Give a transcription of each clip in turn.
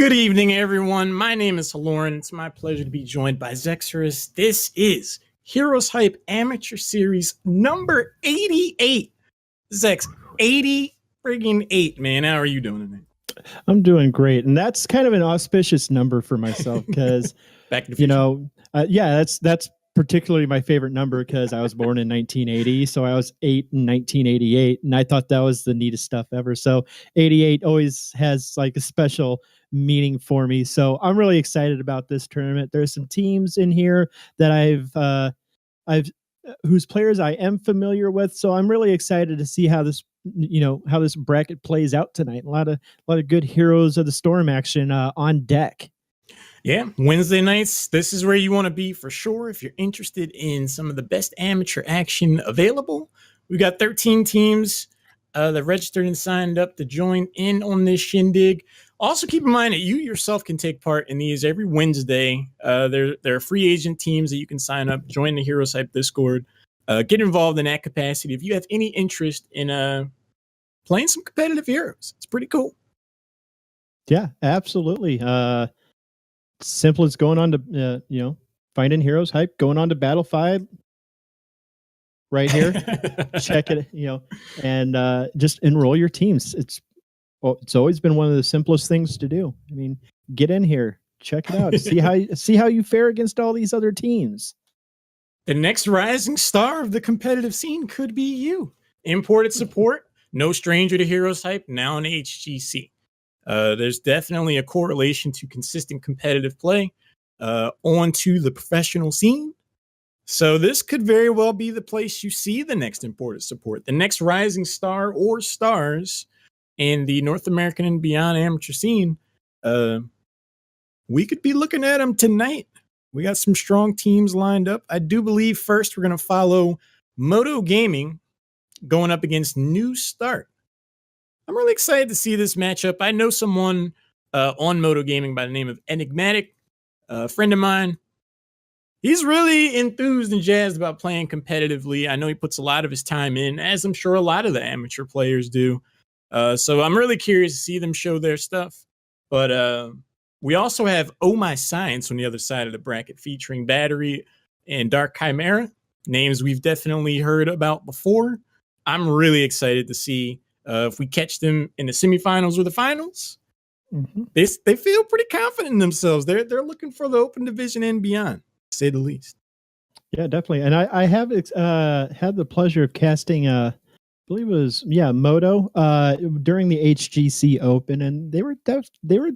Good evening, everyone. My name is Lauren. It's my pleasure to be joined by Zexorus. This is HeroesHype Amateur Series number 88. Zex, 80 friggin' 8, man. How are you doing tonight? I'm doing great. And that's kind of an auspicious number for myself because, Back to the future. that's particularly my favorite number because I was born in 1980. So I was 8 in 1988. And I thought that was the neatest stuff ever. So 88 always has like a special meaning for me. So I'm really excited about this tournament. There's some teams in here that I've whose players I am familiar with. So I'm really excited to see how this bracket plays out tonight. A lot of good Heroes of the Storm action on deck. Yeah, Wednesday nights, this is where you want to be for sure if you're interested in some of the best amateur action available. We got 13 teams that registered and signed up to join in on this shindig. Also, keep in mind that you yourself can take part in these every Wednesday. There are free agent teams that you can sign up, join the HeroesHype Discord, get involved in that capacity. If you have any interest in playing some competitive heroes, it's pretty cool. Yeah, absolutely. Simple as going on to finding HeroesHype, going on to Battle 5 right here, check it, and just enroll your teams. It's always been one of the simplest things to do. I mean, get in here, check it out, see how you fare against all these other teams. The next rising star of the competitive scene could be you. Imported support, no stranger to HeroesHype, now in HGC. There's definitely a correlation to consistent competitive play onto the professional scene. So this could very well be the place you see the next imported support, the next rising star or stars in the North American and beyond amateur scene. We could be looking at them tonight. We got some strong teams lined up. I do believe first we're going to follow Modo Gaming going up against New Start. I'm really excited to see this matchup. I know someone on Modo Gaming by the name of Enigmatic, a friend of mine. He's really enthused and jazzed about playing competitively. I know he puts a lot of his time in, as I'm sure a lot of the amateur players do. So I'm really curious to see them show their stuff. But we also have Oh My Science on the other side of the bracket, featuring Battery and Dark Chimera, names we've definitely heard about before. I'm really excited to see if we catch them in the semifinals or the finals. Mm-hmm. They feel pretty confident in themselves. They're looking for the open division and beyond, to say the least. Yeah, definitely. And I have had the pleasure of casting I believe it was Modo during the HGC Open, and they were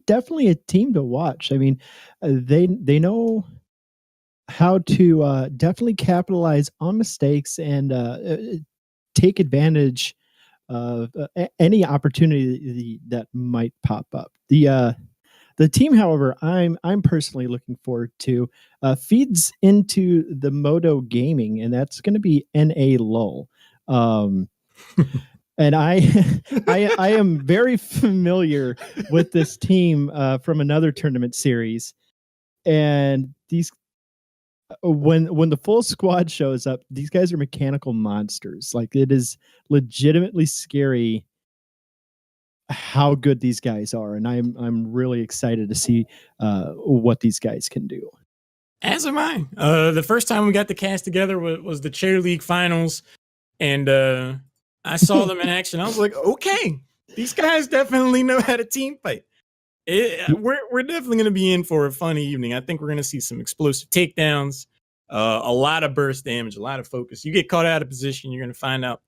definitely a team to watch. I mean, they know how to definitely capitalize on mistakes and take advantage of any opportunity that might pop up. The team, however, I'm personally looking forward to feeds into the Modo Gaming, and that's going to be NA Lull. And I am very familiar with this team from another tournament series, and these when the full squad shows up, these guys are mechanical monsters. Like, it is legitimately scary how good these guys are, and I'm really excited to see what these guys can do. As am I. The first time we got the cast together was the Chair League finals, and I saw them in action. I was like, okay, these guys definitely know how to team fight. We're definitely going to be in for a fun evening. I think we're going to see some explosive takedowns, a lot of burst damage, a lot of focus. You get caught out of position, you're going to find out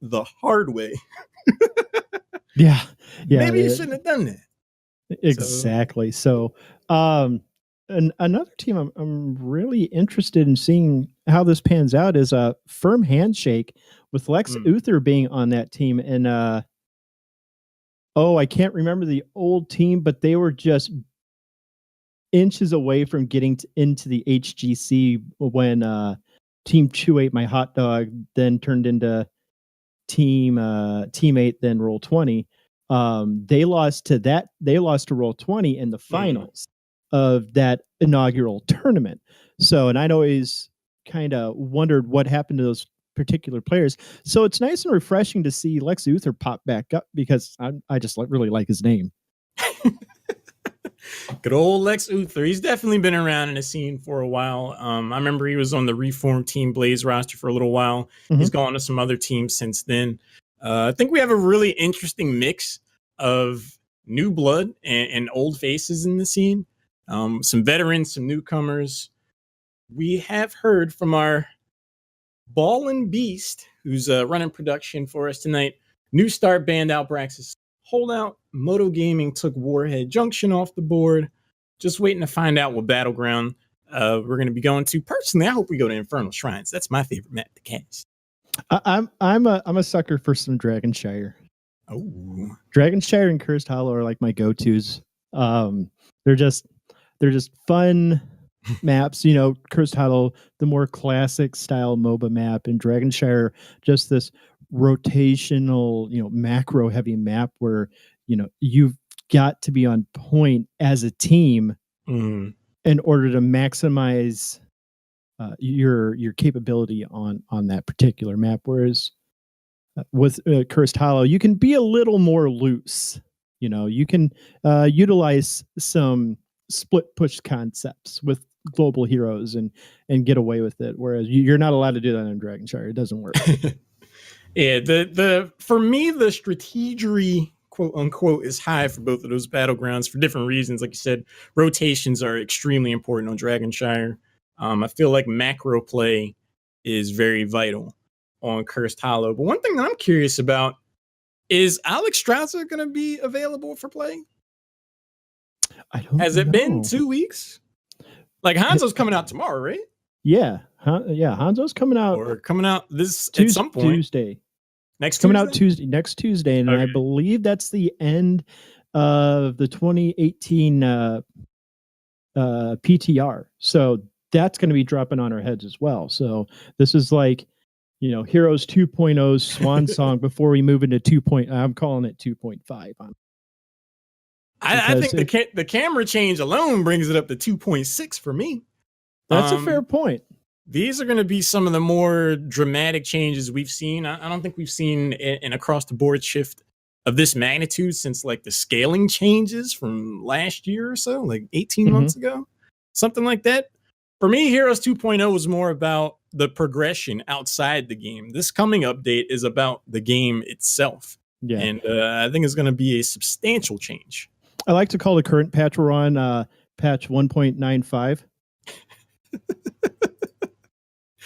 the hard way. Yeah. Maybe you shouldn't have done that. Exactly. So and another team I'm really interested in seeing how this pans out is a Firm Handshake with Lex Uther being on that team. And I can't remember the old team, but they were just inches away from getting into the HGC when Team Chew Ate My Hot Dog then turned into Team 8, then Roll 20. They lost to Roll 20 in the finals of that inaugural tournament. So, and I'd always kind of wondered what happened to those particular players. So it's nice and refreshing to see Lex Uther pop back up because I just really like his name. Good old Lex Luthor. He's definitely been around in the scene for a while. I remember he was on the reformed Team Blaze roster for a little while. He's gone to some other teams since then. I think we have a really interesting mix of new blood and old faces in the scene. Some veterans, some newcomers. We have heard from our Ballin' Beast, who's running production for us tonight. New start banned out Braxis Holdout. Modo Gaming took Warhead Junction off the board. Just waiting to find out what battleground we're going to be going to. Personally, I hope we go to Infernal Shrines. That's my favorite map to cast. I'm a sucker for some Dragonshire. Oh, Dragonshire and Cursed Hollow are like my go-tos. They're just fun maps. You know, Cursed Hollow, the more classic style MOBA map, and Dragonshire, just this rotational, macro heavy map where you've got to be on point as a team in order to maximize your capability on that particular map. Whereas with Cursed Hollow, you can be a little more loose. You can utilize some split push concepts with global heroes and get away with it. Whereas you're not allowed to do that in Dragonshire. It doesn't work. Yeah, the for me, the strategery, quote unquote, is high for both of those battlegrounds for different reasons. Like you said, rotations are extremely important on Dragonshire. I feel like macro play is very vital on Cursed Hollow. But one thing that I'm curious about is Alex Strasser going to be available for play? I don't Has it been 2 weeks? Like Hanzo's coming out tomorrow, right? Yeah. Hanzo's coming out. Or coming out this at some point. Tuesday. Next coming Tuesday? out next Tuesday, and I believe that's the end of the 2018 PTR. So that's going to be dropping on our heads as well. So this is like, Heroes 2.0's swan song before we move into 2. I'm calling it 2.5. I think the camera change alone brings it up to 2.6 for me. That's a fair point. These are going to be some of the more dramatic changes we've seen. I don't think we've seen an across-the-board shift of this magnitude since like the scaling changes from last year or so, like 18 months ago, something like that. For me, Heroes 2.0 was more about the progression outside the game. This coming update is about the game itself. Yeah. And I think it's going to be a substantial change. I like to call the current patch we're on patch 1.95.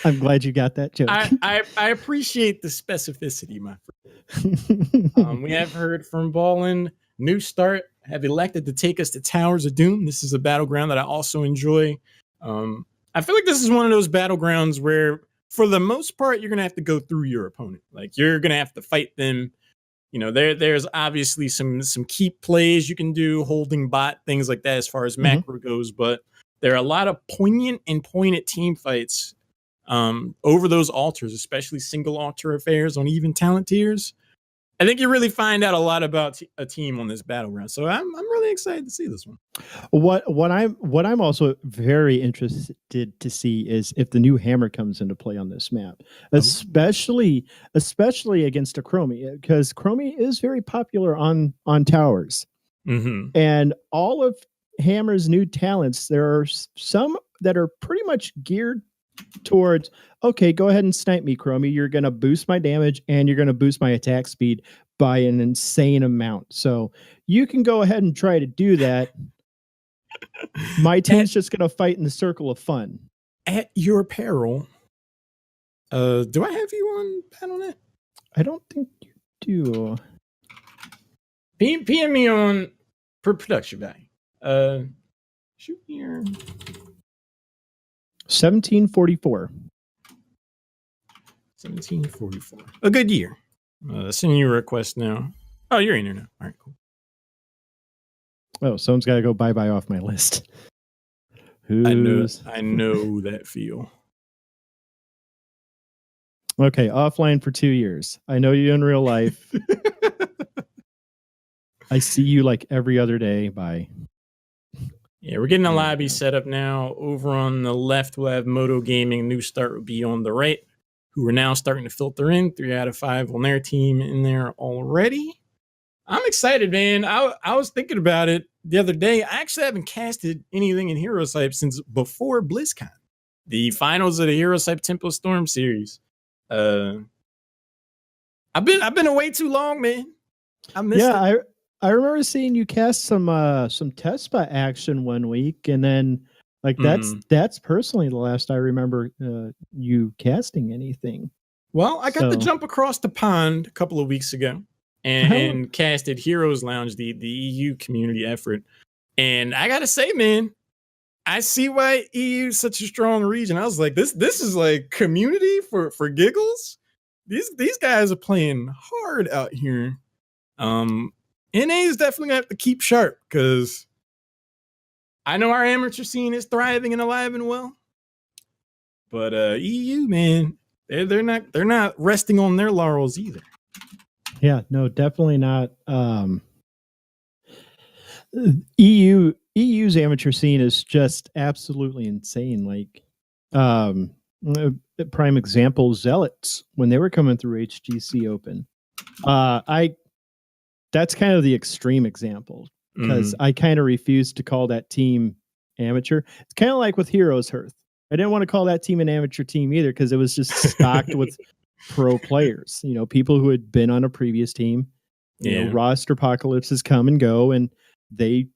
I'm glad you got that joke. I appreciate the specificity, my friend. We have heard from Ballin. New Start have elected to take us to Towers of Doom. This is a battleground that I also enjoy. I feel like this is one of those battlegrounds where, for the most part, you're going to have to go through your opponent. Like, you're going to have to fight them. There's obviously some keep plays you can do, holding bot, things like that as far as macro goes. But there are a lot of poignant and pointed team fights over those altars, especially single altar affairs on even talent tiers. I think you really find out a lot about a team on this battleground. So I'm really excited to see this one. What I'm also very interested to see is if the new hammer comes into play on this map, especially against a Chromie, because Chromie is very popular on towers, and all of Hammer's new talents. There are some that are pretty much geared towards, okay, go ahead and snipe me, Chromie. You're going to boost my damage and you're going to boost my attack speed by an insane amount. So you can go ahead and try to do that. My team's just going to fight in the circle of fun. At your peril. Do I have you on Battle.net? I don't think you do. PM me on for production value. Shoot here. 1744. 1744. A good year. Sending you a request now. Oh, you're in there now. All right, cool. Oh, someone's got to go bye-bye off my list. I know that feel. Okay, offline for 2 years. I know you in real life. I see you like every other day. Bye. Yeah, we're getting a lobby set up now. Over on the left, we'll have Modo Gaming. New Start will be on the right, who are now starting to filter in. 3 out of 5 on their team in there already. I'm excited, man. I was thinking about it the other day. I actually haven't casted anything in HeroesHype since before BlizzCon, the finals of the HeroesHype Tempo Storm series. Uh, I've been away too long, man. I missed it. I remember seeing you cast some test spot action one week, and then like that's personally the last I remember you casting anything. Well, I got to jump across the pond a couple of weeks ago and casted Heroes Lounge, the EU community effort. And I gotta say, man, I see why EU is such a strong region. I was like, this is like community for giggles. These guys are playing hard out here. NA is definitely gonna have to keep sharp because I know our amateur scene is thriving and alive and well. But EU, man, they're not resting on their laurels either. Yeah, no, definitely not. EU's amateur scene is just absolutely insane. Like, prime example, Zealots when they were coming through HGC Open. That's kind of the extreme example because I kind of refuse to call that team amateur. It's kind of like with Heroes Hearth. I didn't want to call that team an amateur team either because it was just stocked with pro players. You know, people who had been on a previous team. You know, roster apocalypses come and go, and they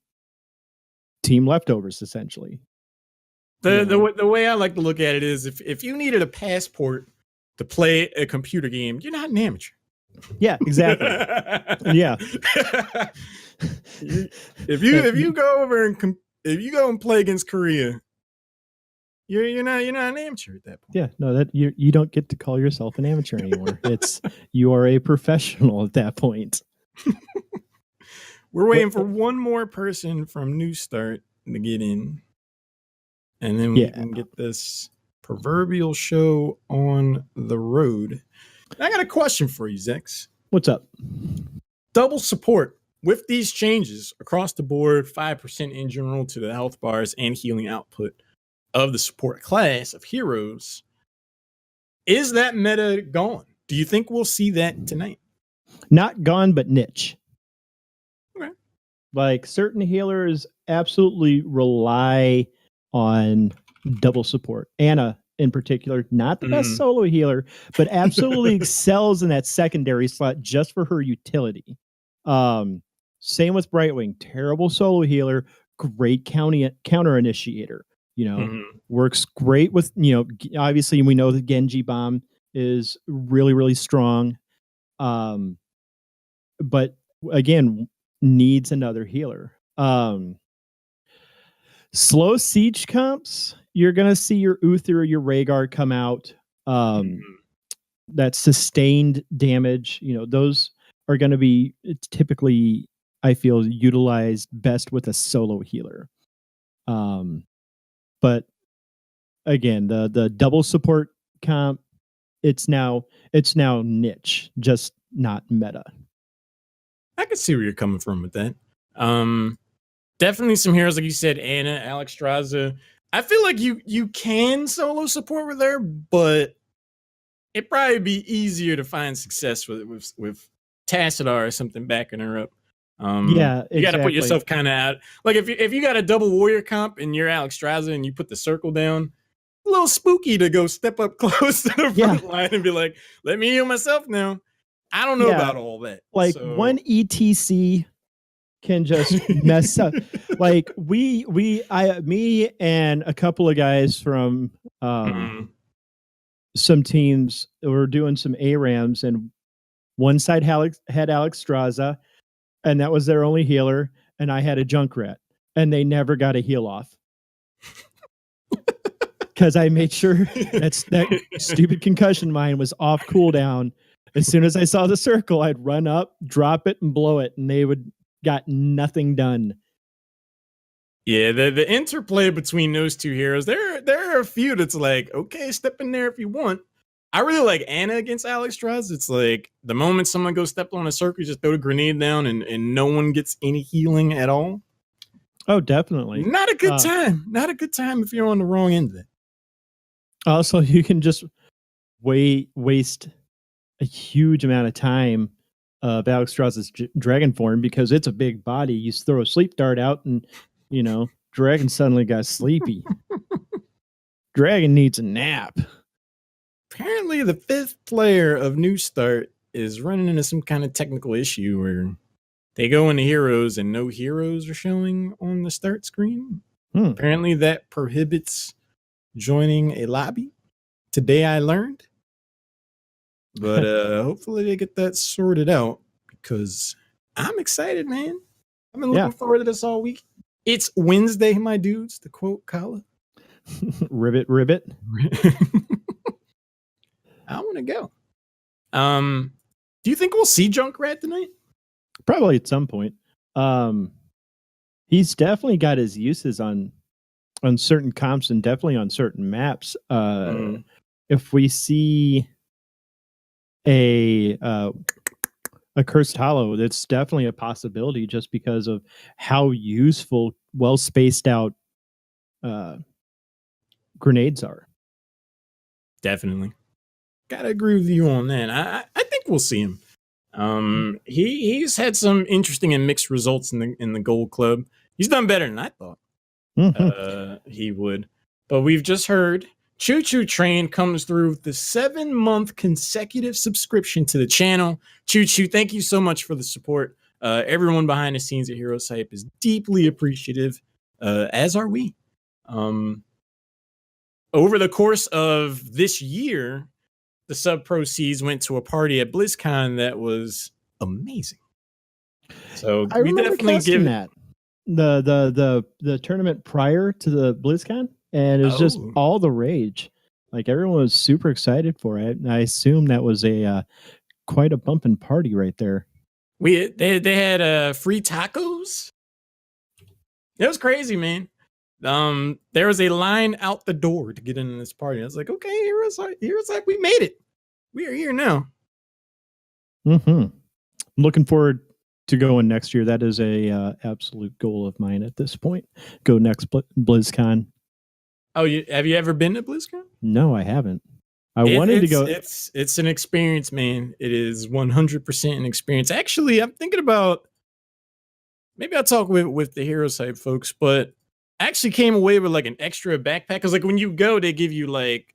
team leftovers essentially. The way I like to look at it is if you needed a passport to play a computer game, you're not an amateur. Yeah, exactly. Yeah. If you go over and if you go and play against Korea, you're not an amateur at that point. Yeah, no, that you don't get to call yourself an amateur anymore. You are a professional at that point. We're waiting for one more person from New Start to get in, and then we can get this proverbial show on the road. I got a question for you, Zex. What's up? Double support with these changes across the board, 5% in general to the health bars and healing output of the support class of heroes. Is that meta gone? Do you think we'll see that tonight? Not gone, but niche. Okay. Like certain healers absolutely rely on double support. Anna, in particular, not the best solo healer, but absolutely excels in that secondary slot just for her utility. Same with Brightwing, terrible solo healer, great counter initiator. You know, works great with, you know, obviously we know the Genji bomb is really, really strong. But again, needs another healer. Slow siege comps, you're going to see your Uther or your Rhaegar come out. That sustained damage, you know, those are going to be typically, I feel, utilized best with a solo healer. But again, the double support comp, it's now niche, just not meta. I can see where you're coming from with that. Definitely some heroes, like you said, Anna, Alex Straza. I feel like you can solo support with her, but it'd probably be easier to find success with Tassadar or something backing her up. Yeah, exactly. You got to put yourself kind of out. Like if you got a double warrior comp and you're Alex Straza and you put the circle down, a little spooky to go step up close to the front line and be like, let me heal myself now. I don't know about all that. Like one ETC can just mess up. Like me and a couple of guys from some teams were doing some ARAMs, and one side had Alex Straza, and that was their only healer, and I had a Junkrat, and they never got a heal off. Because I made sure that stupid concussion mine was off cooldown. As soon as I saw the circle, I'd run up, drop it, and blow it, and they would got nothing done. Yeah, the interplay between those two heroes, there are a few that's like, okay, step in there if you want. I really like Anna against Alex Straza. It's like the moment someone goes step on a circle, you just throw the grenade down and no one gets any healing at all. Oh, definitely. Not a good time. Not a good time if you're on the wrong end of it. Also, you can just waste a huge amount of time Balextros's dragon form because it's a big body. You throw a sleep dart out, and dragon suddenly got sleepy. Dragon needs a nap. Apparently, the 5th player of New Start is running into some kind of technical issue where they go into heroes and no heroes are showing on the start screen. Apparently, that prohibits joining a lobby. Today, I learned. But hopefully, they get that sorted out because I'm excited, man. I've been looking forward to this all week. It's Wednesday, my dudes, to quote Kala. Ribbit, ribbit. I want to go. Do you think we'll see Junkrat tonight? Probably at some point. He's definitely got his uses on certain comps and definitely on certain maps. If we see a cursed hollow, that's definitely a possibility just because of how useful, well spaced out grenades are. Definitely. Gotta agree with you on that. I think we'll see him. He's had some interesting and mixed results in the Gold Club. He's done better than I thought he would. But we've just heard Choo Choo Train comes through with the 7-month consecutive subscription to the channel. Choo Choo, thank you so much for the support. Everyone behind the scenes at HeroesHype is deeply appreciative, as are we. Over the course of this year, the sub proceeds went to a party at BlizzCon that was amazing. So I remember definitely that the tournament prior to the BlizzCon, and it was just all the rage. Like everyone was super excited for it, and I assume that was a quite a bumping party right there. They had free tacos. It was crazy, man. There was a line out the door to get into this party. I was like, okay, HeroesHype, we made it. We are here now. I'm looking forward to going next year. That is a absolute goal of mine at this point. Go next BlizzCon. Oh, have you ever been to BlizzCon? No, I haven't. I wanted to go. It's an experience, man. It is 100% an experience. Actually, I'm thinking about maybe I'll talk with the HeroesHype folks, but I actually came away with like an extra backpack because like when you go, they give you like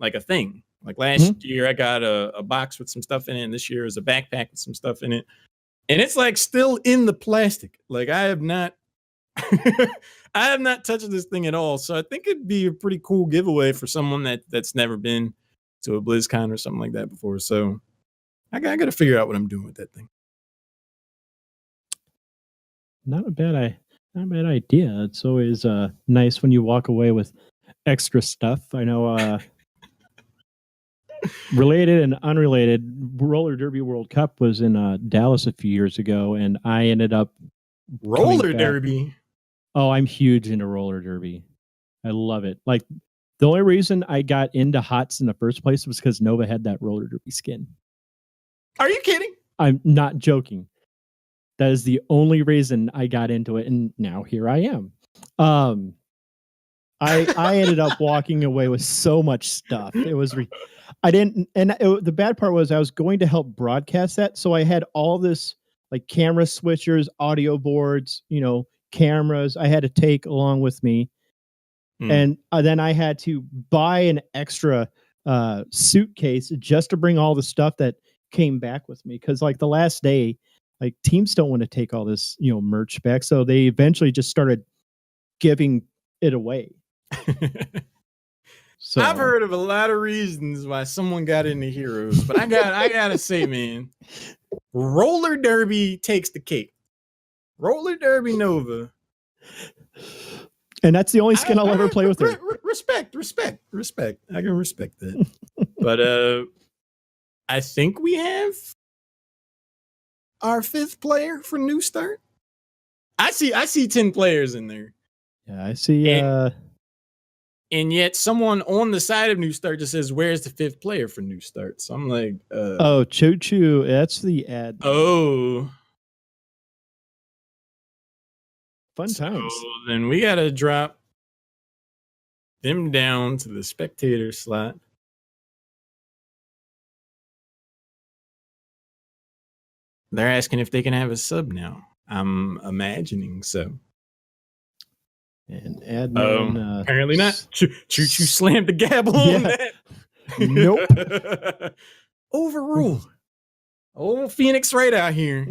a thing. Like last year, I got a box with some stuff in it, and this year is a backpack with some stuff in it, and it's like still in the plastic. Like I have not touched this thing at all. So I think it'd be a pretty cool giveaway for someone that's never been to a BlizzCon or something like that before. So I got to figure out what I'm doing with that thing. Not a bad idea. It's always nice when you walk away with extra stuff. I know related and unrelated, Roller Derby World Cup was in Dallas a few years ago, and I ended up Roller Derby. Oh, I'm huge into roller derby. I love it. Like the only reason I got into HOTS in the first place was because Nova had that roller derby skin. Are you kidding? I'm not joking. That is the only reason I got into it, and now here I am. I ended up walking away with so much stuff. It was the bad part was I was going to help broadcast that, so I had all this like camera switchers, audio boards, cameras I had to take along with me. And then I had to buy an extra suitcase just to bring all the stuff that came back with me. Because like the last day, like teams don't want to take all this, merch back. So they eventually just started giving it away. So I've heard of a lot of reasons why someone got into Heroes, but I gotta say, man, roller derby takes the cake. Roller derby Nova. And that's the only skin I'll ever play with her. Respect. I can respect that. But I think we have our 5th player for New Start. I see 10 players in there. Yeah, I see. And yet someone on the side of New Start just says, where's the 5th player for New Start? So I'm like, oh, Choo Choo. That's the ad. Oh. Fun times. So then we got to drop them down to the spectator slot. They're asking if they can have a sub now. I'm imagining so. And admin. Apparently not. Choo slammed the gavel on that. Nope. Overruled. Old Phoenix right out here.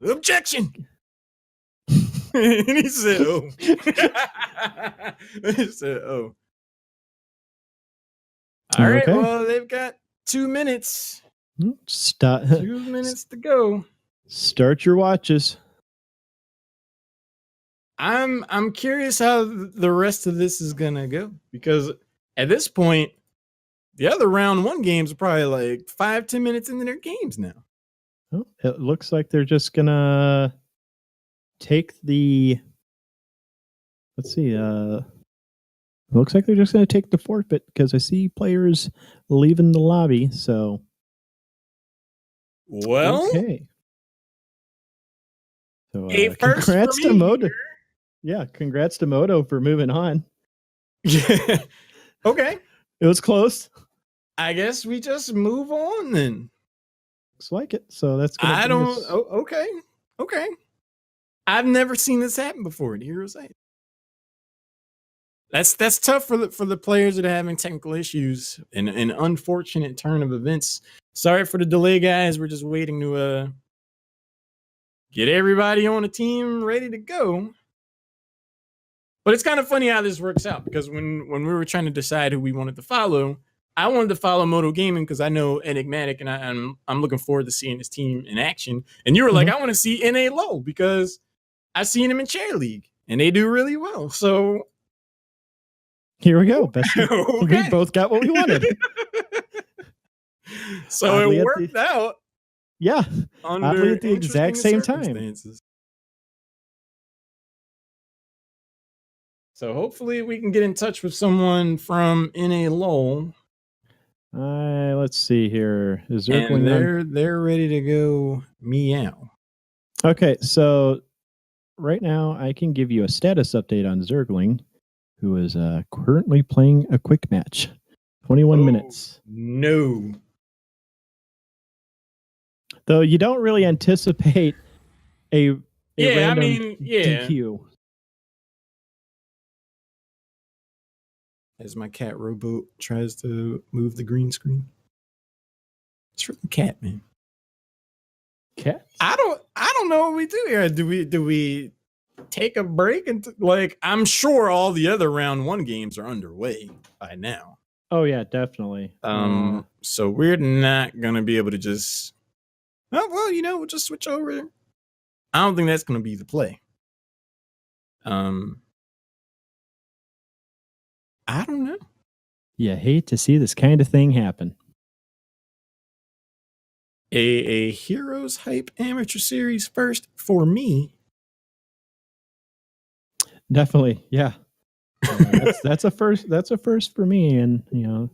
Objection. And he said, "Oh." He said, "Oh." All right. Okay. Well, they've got 2 minutes. Stop. 2 minutes to go. Start your watches. I'm curious how the rest of this is gonna go, because at this point, the other round 1 games are probably like 5-10 minutes into their games now. Oh, it looks like they're just gonna take the. Let's see. Looks like they're just gonna take the forfeit because I see players leaving the lobby. So. Well. Okay. So congrats to Modo. Yeah, congrats to Modo for moving on. Yeah. Okay. It was close. I guess we just move on then. Looks like it. So that's gonna. I don't. Okay. Okay. I've never seen this happen before at HeroesHype. That's tough for the players that are having technical issues and an unfortunate turn of events. Sorry for the delay, guys. We're just waiting to get everybody on a team ready to go. But it's kind of funny how this works out, because when we were trying to decide who we wanted to follow, I wanted to follow Modo Gaming because I know Enigmatic, and I'm looking forward to seeing his team in action. And you were like, I want to see NA Low because I've seen him in Chair League and they do really well. So here we go. Okay. We both got what we wanted. So oddly it worked out. Yeah. Under at the exact same time. So hopefully we can get in touch with someone from NA LOL. Let's see here. Is and they're ready to go meow. Okay, so right now I can give you a status update on Zergling, who is currently playing a quick match. 21 minutes. No. Though you don't really anticipate a random DQ. As my cat rowboat tries to move the green screen. It's from the cat, man. Cat? I don't know what we do here. Do we take a break and I'm sure all the other round 1 games are underway by now. Oh yeah, definitely. So we're not gonna be able to just we'll just switch over. I don't think that's gonna be the play. I don't know. You hate to see this kind of thing happen. A HeroesHype amateur series first for me. Definitely, yeah. That's a first. That's a first for me, and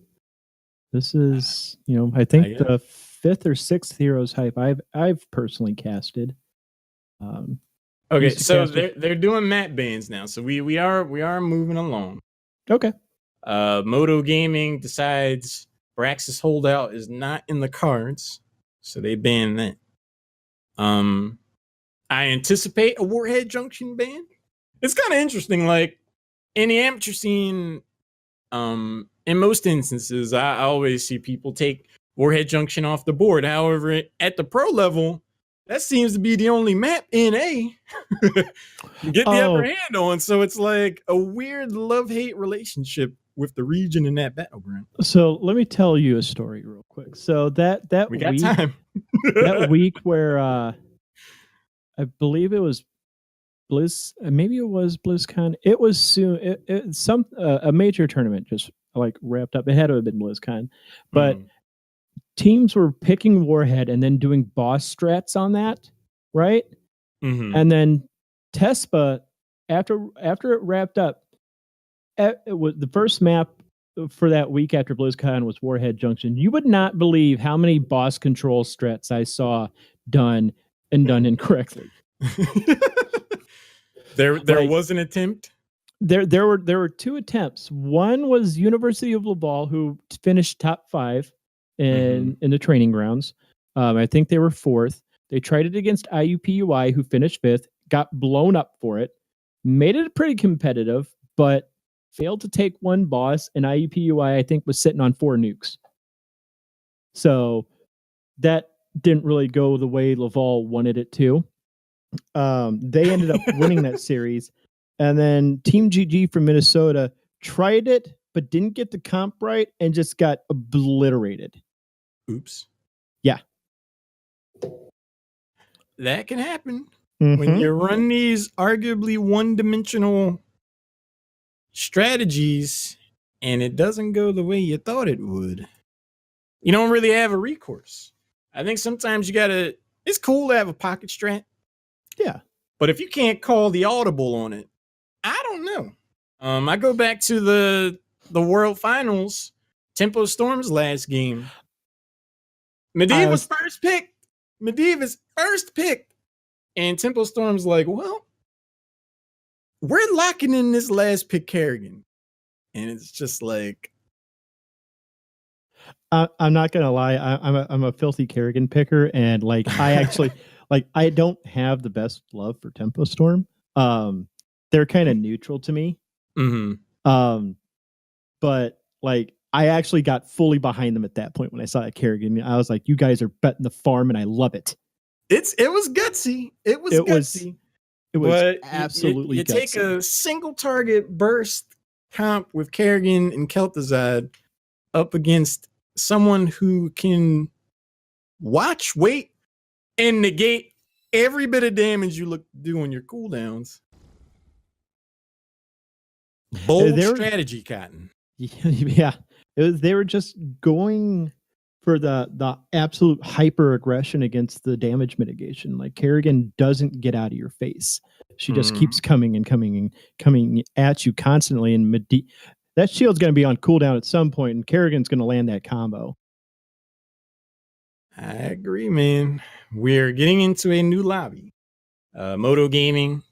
this is I think the 5th or 6th HeroesHype I've personally casted. Okay, so they're doing map bans now, so we are moving along. Okay. Modo Gaming decides Brax's holdout is not in the cards, so they ban that. I anticipate a Warhead Junction ban. It's kind of interesting. Like in the amateur scene, in most instances, I always see people take Warhead Junction off the board. However, at the pro level, that seems to be the only map NA get the upper hand on. So it's like a weird love-hate relationship with the region in that battleground. So let me tell you a story real quick. So that we got week, time. that week where I believe it was maybe it was BlizzCon. It was soon. A major tournament just wrapped up. It had to have been BlizzCon, but teams were picking Warhead and then doing boss strats on that, right? Mm-hmm. And then Tespa, after it wrapped up, it was the first map for that week after BlizzCon was Warhead Junction. You would not believe how many boss control strats I saw done incorrectly. There was an attempt. There were 2 attempts. One was University of Laval, who finished top 5 in the training grounds. I think they were 4th. They tried it against IUPUI, who finished 5th, got blown up for it, made it pretty competitive, but failed to take one boss, and IUPUI, I think, was sitting on 4 nukes. So that didn't really go the way Laval wanted it to. They ended up winning that series. And then Team GG from Minnesota tried it, but didn't get the comp right and just got obliterated. Oops. Yeah. That can happen. When you run these arguably one-dimensional strategies and it doesn't go the way you thought it would, you don't really have a recourse. I think sometimes it's cool to have a pocket strat. Yeah. But if you can't call the audible on it, I don't know. I go back to the World Finals, Tempo Storm's last game. Medivh was first picked. Medivh is first picked. And Tempo Storm's like, well, we're locking in this last pick Kerrigan. And it's just like, I'm not gonna lie, I'm a filthy Kerrigan picker, and like I actually like I don't have the best love for Tempo Storm. They're kind of neutral to me. But like I actually got fully behind them at that point when I saw that Kerrigan. I was like, you guys are betting the farm, and I love it. It was gutsy. It was gutsy. It was absolutely you gutsy. Take a single target burst comp with Kerrigan and Kel'Thuzad up against someone who can watch, wait, and negate every bit of damage you do on your cooldowns. Bold strategy, Cotton. Yeah, they were just going for the absolute hyper aggression against the damage mitigation. Like Kerrigan doesn't get out of your face; she just keeps coming and coming and coming at you constantly. And that shield's going to be on cooldown at some point, and Kerrigan's going to land that combo. I agree, man. We're getting into a new lobby. Modo Gaming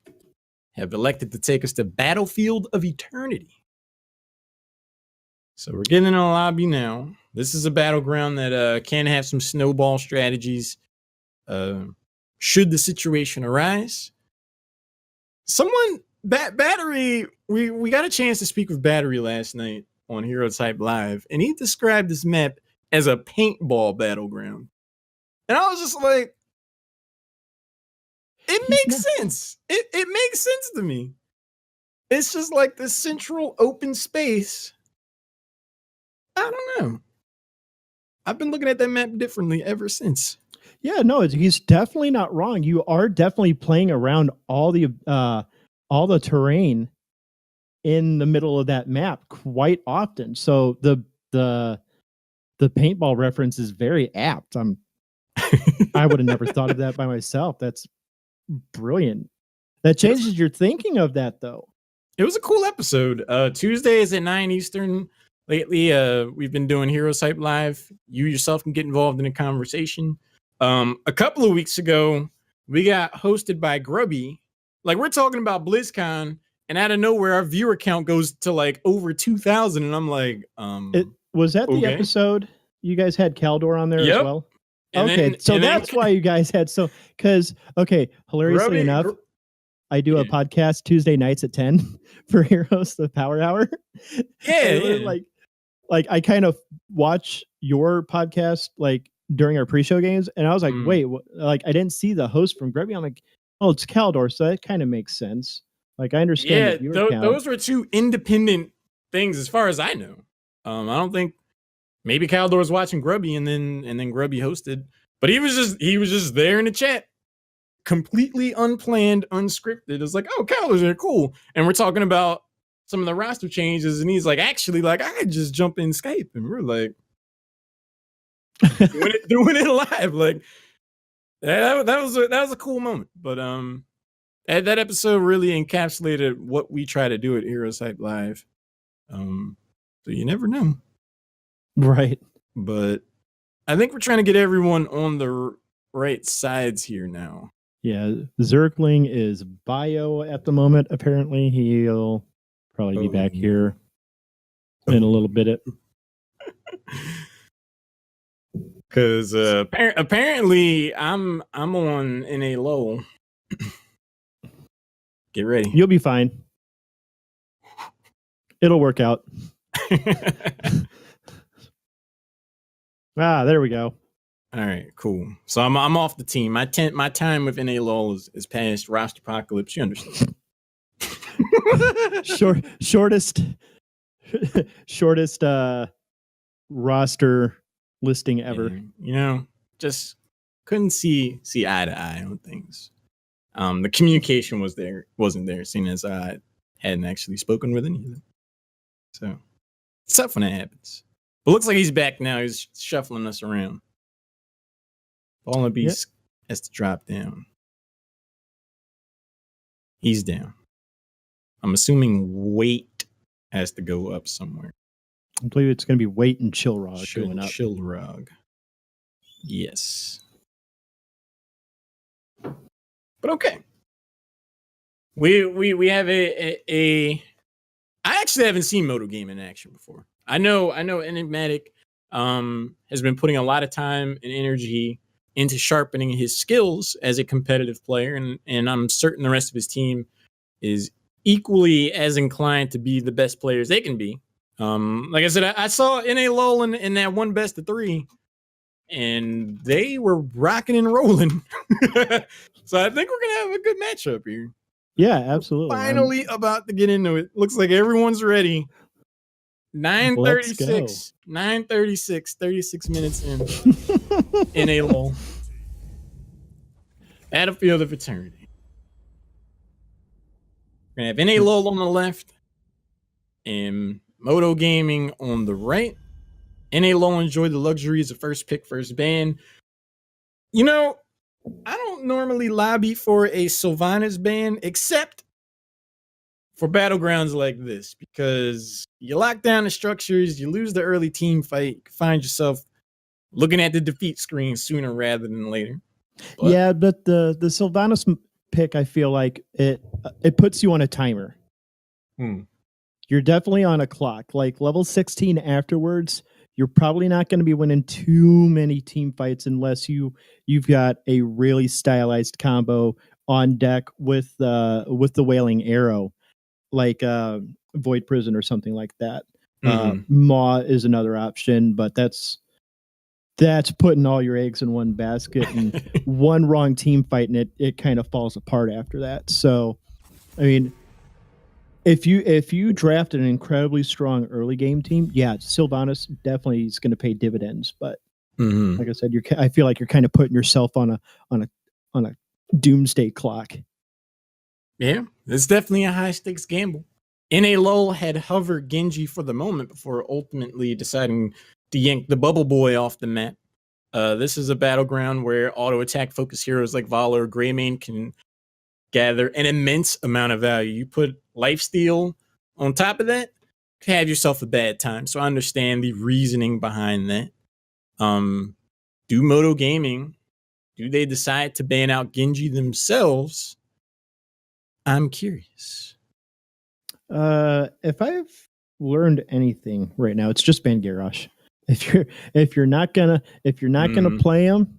have elected to take us to Battlefield of Eternity. So we're getting in a lobby now. This is a battleground that can have some snowball strategies should the situation arise. Battery, we got a chance to speak with Battery last night on HeroesHype Live, and he described this map as a paintball battleground. And I was just like, it makes sense. It makes sense to me. It's just like this central open space. I don't know. I've been looking at that map differently ever since. Yeah, no, he's definitely not wrong. You are definitely playing around all the terrain in the middle of that map quite often. So the paintball reference is very apt. I would have never thought of that by myself. That's brilliant. That changes your thinking of that, though. It was a cool episode. Tuesdays at 9 Eastern. Lately, we've been doing HeroesHype Live. You yourself can get involved in a conversation. A couple of weeks ago, we got hosted by Grubby. Like, we're talking about BlizzCon, and out of nowhere, our viewer count goes to like over 2,000. And I'm like, was that the episode you guys had Caldor on there as well? So that's why you guys had because hilariously enough, I do a podcast Tuesday nights at 10 for Heroes, the Power Hour. Yeah. Like I kind of watch your podcast like during our pre-show games, and I was like, wait, like I didn't see the host from Grubby. I'm like, oh, it's Caldor, so that kind of makes sense. Like I understand. Yeah, those were two independent things as far as I know. I don't think maybe Caldor was watching Grubby and then Grubby hosted, but he was just there in the chat. Completely unplanned, unscripted. It's like, oh, Caldor's are cool. And we're talking about some of the roster changes, and he's like, actually, like, I could just jump in Skype, and we're like doing it live. Like that was a cool moment. But that episode really encapsulated what we try to do at HeroesHype Live. So you never know. Right. But I think we're trying to get everyone on the right sides here now. Yeah, Zerkling is bio at the moment. Apparently, he'll probably be back here in a little bit. Because apparently I'm on NA low. Get ready. You'll be fine. It'll work out. There we go. All right, cool. So I'm off the team. My time with NA LOL is past roster apocalypse. You understand? Shortest roster listing ever. And, you know, just couldn't see eye to eye on things. The communication wasn't there, seeing as I hadn't actually spoken with any of them. So it's tough when that happens. But looks like he's back now. He's shuffling us around. Ball and Beast has to drop down. He's down. I'm assuming Weight has to go up somewhere. I believe it's going to be Weight and Chillrog going up. Chillrog. Yes. But okay. We have a I actually haven't seen Modo Gaming in action before. I know Enigmatic has been putting a lot of time and energy into sharpening his skills as a competitive player, and I'm certain the rest of his team is equally as inclined to be the best players they can be. Like I said, I saw NA LOL in that one best of 3, and they were rocking and rolling. So I think we're gonna have a good matchup here. Yeah, absolutely. We're finally about to get into it. Looks like everyone's ready. 9:36, 36 minutes in NA LOL. Battlefield of Eternity. We're gonna have NA LOL on the left and Modo Gaming on the right. NA LOL enjoy the luxuries of first pick, first ban. You know, I don't normally lobby for a Sylvanas ban, except for battlegrounds like this, because you lock down the structures, you lose the early team fight, you find yourself looking at the defeat screen sooner rather than later. But the Sylvanas pick, I feel like it puts you on a timer. You're definitely on a clock. Like level 16 afterwards, you're probably not going to be winning too many team fights unless you've got a really stylized combo on deck with the Wailing Arrow, like Void Prison or something like that. Maw is another option, but that's putting all your eggs in one basket, and one wrong team fight and it kind of falls apart after that. So, I mean, if you draft an incredibly strong early game team, Sylvanas definitely is going to pay dividends. But like I said, I feel like you're kind of putting yourself on a doomsday clock. Yeah, it's definitely a high stakes gamble. NA LOL had Hover Genji for the moment before ultimately deciding to yank the Bubble Boy off the map. This is a battleground where auto attack focused heroes like Vala or Greymane can gather an immense amount of value. You put lifesteal on top of that, have yourself a bad time. So I understand the reasoning behind that. Do Modo Gaming, do they decide to ban out Genji themselves? I'm curious. If I've learned anything right now, it's just ban Garrosh. If you're not gonna play him,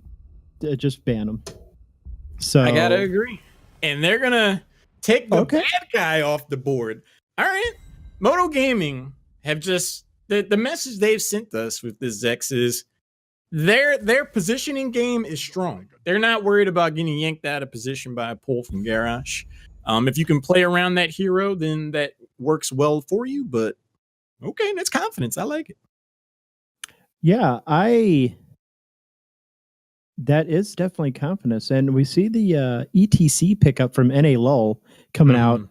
just ban him. So I gotta agree. And they're gonna take the bad guy off the board. All right. Modo Gaming have just the message they've sent us with this Zex is their positioning game is strong. They're not worried about getting yanked out of position by a pull from Garrosh. If you can play around that hero, then that works well for you. But okay, that's confidence. I like it. Yeah, that is definitely confidence. And we see the ETC pickup from NA LOL coming out,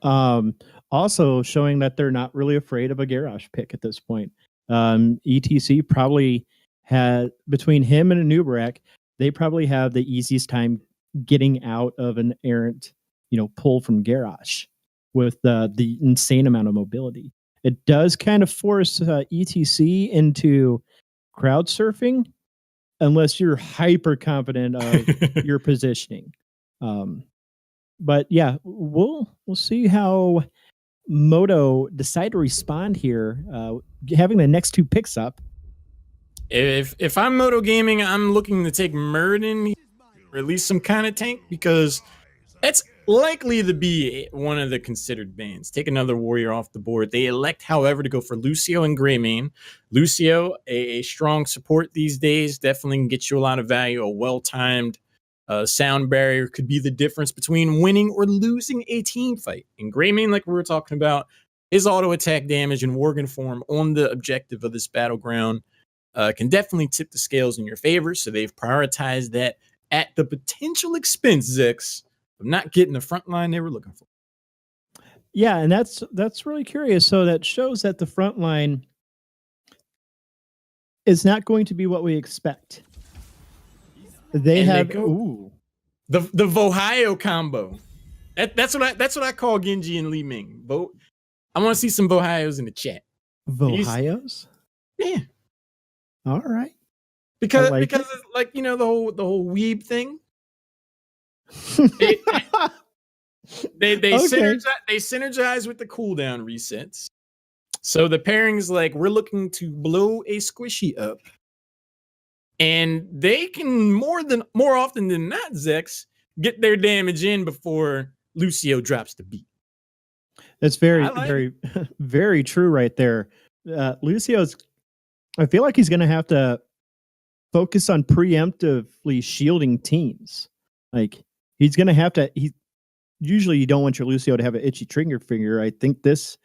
also showing that they're not really afraid of a Garrosh pick at this point. ETC probably had, between him and a Nubarak, they probably have the easiest time getting out of an errant, pull from Garrosh with the insane amount of mobility. It does kind of force ETC into crowd surfing, unless you're hyper confident of your positioning. But yeah, we'll see how Modo decide to respond here, having the next two picks up. If I'm Modo Gaming, I'm looking to take Murden or at least some kind of tank because that's likely to be one of the considered bans. Take another warrior off the board. They elect, however, to go for Lucio and Greymane. Lucio, a strong support these days, definitely can get you a lot of value. A well-timed sound barrier could be the difference between winning or losing a team fight. And Greymane, like we were talking about, his auto attack damage and Worgen form on the objective of this battleground can definitely tip the scales in your favor. So they've prioritized that at the potential expense, Zix, of not getting the front line they were looking for. Yeah, and that's really curious. So that shows that the front line is not going to be what we expect. They And have they the Vohio combo. That's what I call Genji and Li Ming. I want to see some Vohios in the chat. Vohios? Yeah. All right. Because it's like, you know, the whole weeb thing. They okay. synergize with the cooldown resets. So the pairing's like, we're looking to blow a squishy up. And they can more often than not, Zex, get their damage in before Lucio drops the beat. That's very very true right there. Lucio's, I feel like he's going to have to focus on preemptively shielding teams. Like he's going to have to. Usually you don't want your Lucio to have an itchy trigger finger. I think this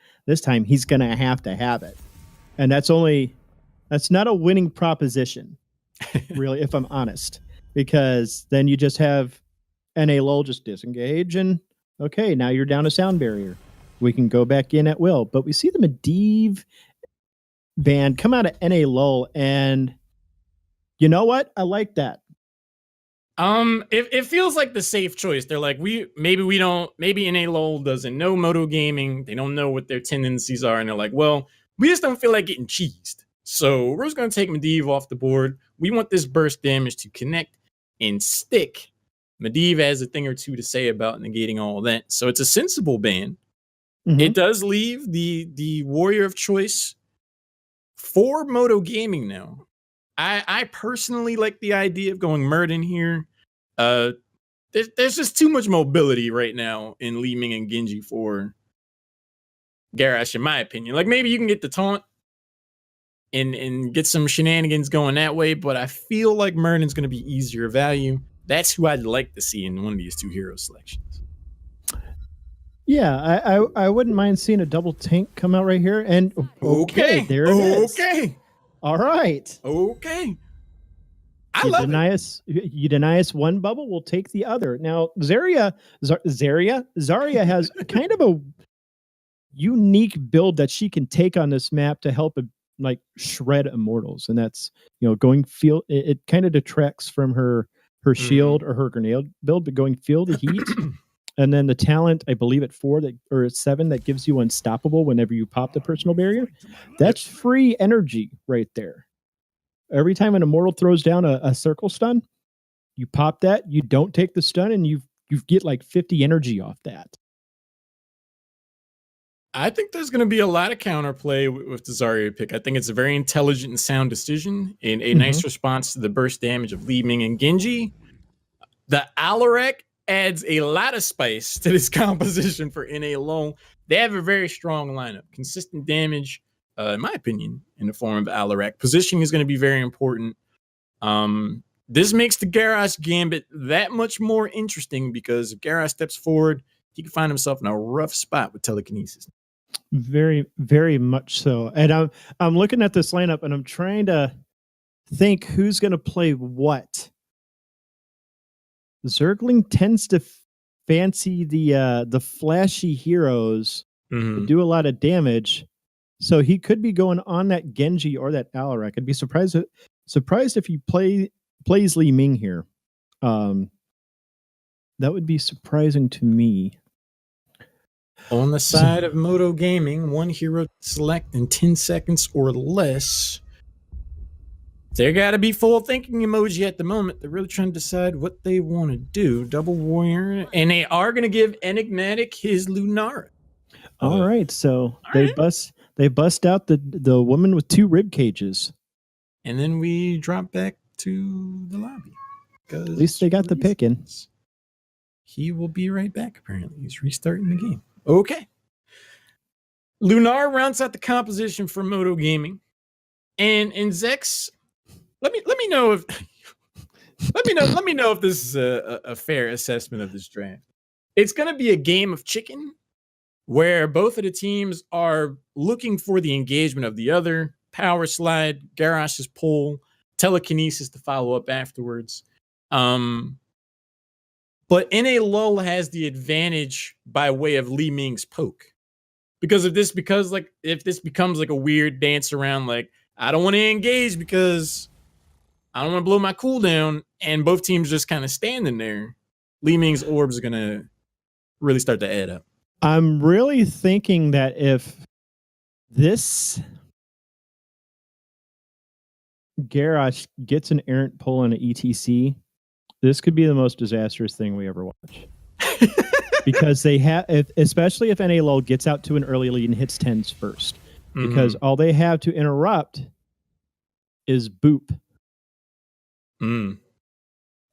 time he's going to have it, and that's not a winning proposition, really, if I'm honest, because then you just have NA lull just disengage and okay, now you're down a sound barrier. We can go back in at will, but we see the Medivh band come out of NA lull, and you know what? I like that. It feels like the safe choice. They're like, maybe NA lull doesn't know Modo Gaming. They don't know what their tendencies are, and they're like, well, we just don't feel like getting cheesed. So we're just gonna take Medivh off the board. We want this burst damage to connect and stick. Medivh has a thing or two to say about negating all that. So it's a sensible ban. Mm-hmm. It does leave the warrior of choice for Modo Gaming now. I personally like the idea of going Murden here. There's just too much mobility right now in Li Ming and Genji for Garrosh, in my opinion. Like maybe you can get the taunt and get some shenanigans going that way, but I feel like Murden's going to be easier value. That's who I'd like to see in one of these two hero selections. Yeah, I wouldn't mind seeing a double tank come out right here. And okay, there it is. Okay. All right. Okay. You deny us one bubble, we'll take the other. Now, Zarya has kind of a unique build that she can take on this map to help like shred immortals, and that's, you know, going field. It kind of detracts from her shield or her grenade build, but going field to heat. And then the talent, I believe at 4 or 7 that gives you unstoppable whenever you pop the personal barrier. That's free energy right there. Every time an immortal throws down a circle stun, you pop that, you don't take the stun, and you get like 50 energy off that. I think there's going to be a lot of counterplay with the Zarya pick. I think it's a very intelligent and sound decision, and a nice response to the burst damage of Li Ming and Genji. The Alarak adds a lot of spice to this composition for NA alone. They have a very strong lineup. Consistent damage, in my opinion, in the form of Alarak. Positioning is going to be very important. This makes the Garrosh gambit that much more interesting because if Garrosh steps forward, he can find himself in a rough spot with telekinesis. Very, very much so. And I'm looking at this lineup and I'm trying to think who's going to play what. Zergling tends to fancy the flashy heroes that do a lot of damage, so he could be going on that Genji or that Alarak. I'd be surprised if he plays Li Ming here. That would be surprising to me. On the side of Modo Gaming, one hero select in 10 seconds or less. There got to be full thinking emoji at the moment. They're really trying to decide what they want to do. Double warrior, and they are going to give Enigmatic his Lunara. All right, so they bust out the woman with 2 rib cages. and then we drop back to the lobby. At least they got the pick in. He will be right back, apparently. He's restarting the game. Okay. Lunar rounds out the composition for Modo Gaming. And Zex, let me know if let me know if this is a fair assessment of this draft. It's gonna be a game of chicken where both of the teams are looking for the engagement of the other, power slide, Garrosh's pull, telekinesis to follow up afterwards. But NA Lull has the advantage by way of Li Ming's poke. Because if this becomes like a weird dance around, like I don't want to engage because I don't want to blow my cooldown, and both teams just kind of standing there, Li Ming's orbs are gonna really start to add up. I'm really thinking that if this Garrosh gets an errant pull on an ETC, this could be the most disastrous thing we ever watch. Because they have, especially if NA Lull gets out to an early lead and hits 10s first, because all they have to interrupt is boop. And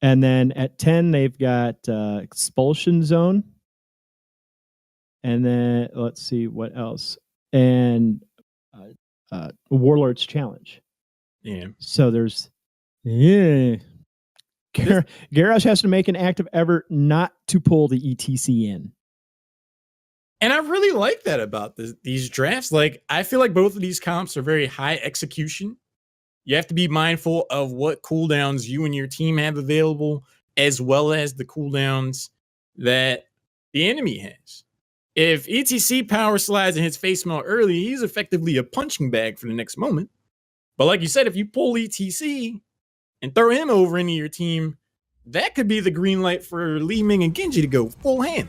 then at 10, they've got Expulsion Zone. And then let's see what else. And Warlord's Challenge. Yeah. So there's Garrosh has to make an active effort not to pull the ETC in. And I really like that about these drafts. Like, I feel like both of these comps are very high execution. You have to be mindful of what cooldowns you and your team have available, as well as the cooldowns that the enemy has. If ETC power slides and hits face melt early, he's effectively a punching bag for the next moment. But like you said, if you pull ETC and throw him over into your team, that could be the green light for Li Ming and Genji to go full hand.